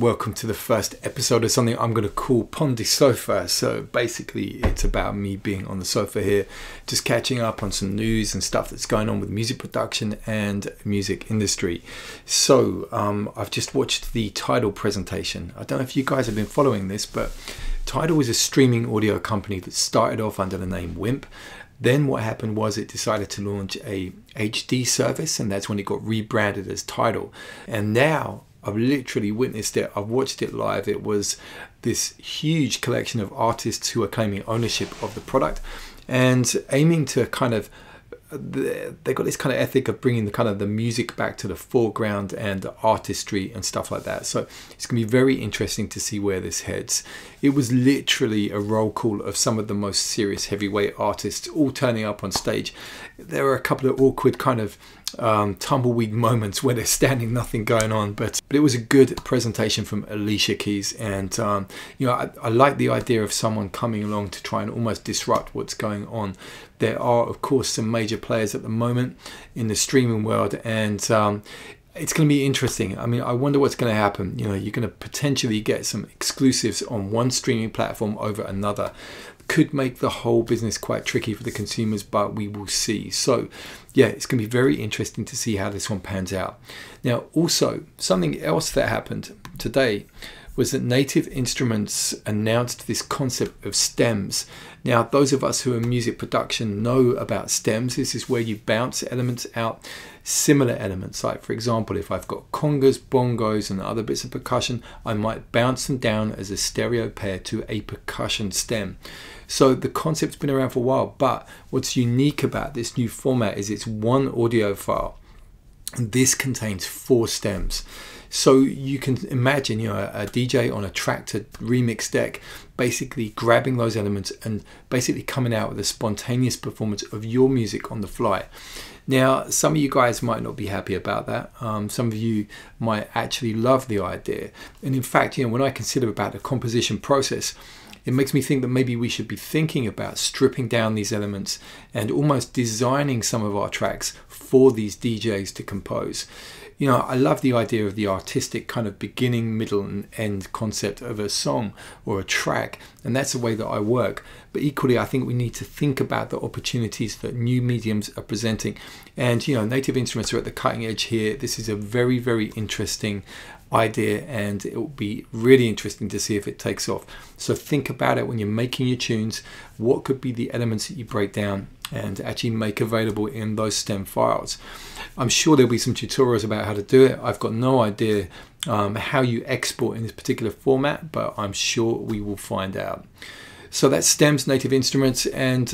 welcome to the first episode of something I'm going to call Pon de Sofa. So basically it's about me being on the sofa here, just catching up on some news and stuff that's going on with music production and music industry. So I've just watched the TIDAL presentation. I don't know if you guys have been following this, but TIDAL is a streaming audio company that started off under the name WIMP. Then what happened was it decided to launch a HD service, and that's when it got rebranded as TIDAL. And now I've literally witnessed it. I've watched it live. It was this huge collection of artists who are claiming ownership of the product and aiming to kind of, they got this kind of ethic of bringing the music back to the foreground and the artistry and stuff like that. So it's going to be very interesting to see where this heads. It was literally a roll call of some of the most serious heavyweight artists all turning up on stage. There were a couple of awkward kind of tumbleweed moments where there's standing nothing going on, but it was a good presentation from Alicia Keys. And you know, I like the idea of someone coming along to try and almost disrupt what's going on. There are of course some major players at the moment in the streaming world, and it's going to be interesting. I mean, I wonder what's going to happen. You know, you're going to potentially get some exclusives on one streaming platform over another. Could make the whole business quite tricky for the consumers, but we will see. So yeah, it's going to be very interesting to see how this one pans out. Now, also something else that happened today was that Native Instruments announced this concept of stems. Now, those of us who are in music production know about stems. This is where you bounce elements out, similar elements. Like, for example, if I've got congas, bongos, and other bits of percussion, I might bounce them down as a stereo pair to a percussion stem. So the concept's been around for a while, but what's unique about this new format is it's one audio file. This contains 4 stems. So you can imagine, you know, a DJ on a tractor remix deck basically grabbing those elements and basically coming out with a spontaneous performance of your music on the fly. Now, some of you guys might not be happy about that. Some of you might actually love the idea. And in fact, you know, when I consider about the composition process, it makes me think that maybe we should be thinking about stripping down these elements and almost designing some of our tracks for these DJs to compose. You know, I love the idea of the artistic kind of beginning, middle and end concept of a song or a track, and that's the way that I work. But equally, I think we need to think about the opportunities that new mediums are presenting. And, you know, Native Instruments are at the cutting edge here. This is a very, very interesting idea, and it will be really interesting to see if it takes off. So think about it when you're making your tunes. What could be the elements that you break down and actually make available in those stem files? I'm sure there'll be some tutorials about how to do it. I've got no idea how you export in this particular format, but I'm sure we will find out. So that's stems, Native Instruments, and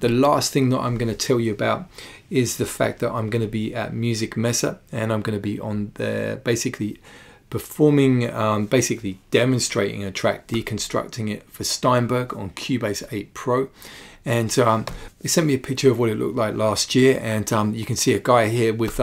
the last thing that I'm going to tell you about is the fact that I'm going to be at Musikmesse, and I'm going to be on there basically performing, basically demonstrating a track, deconstructing it for Steinberg on Cubase 8 Pro. And they sent me a picture of what it looked like last year, and you can see a guy here with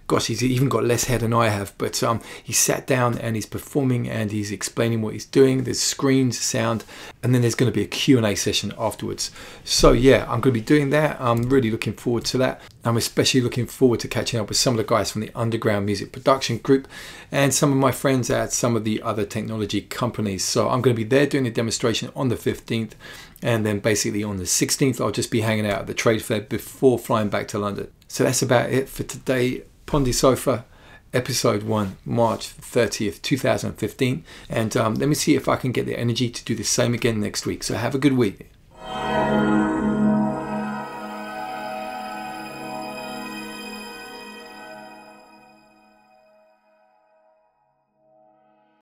gosh, he's even got less hair than I have, but he sat down and he's performing and he's explaining what he's doing. There's screens, sound, and then there's going to be a Q&A session afterwards. So yeah, I'm going to be doing that. I'm really looking forward to that. I'm especially looking forward to catching up with some of the guys from the Underground Music Production Group and some of my friends at some of the other technology companies. So I'm going to be there doing a demonstration on the 15th, and then basically on the 16th I'll just be hanging out at the trade fair before flying back to London. So that's about it for today. Pon de Sofa, episode 1, March 30th, 2015. And let me see if I can get the energy to do the same again next week. So have a good week.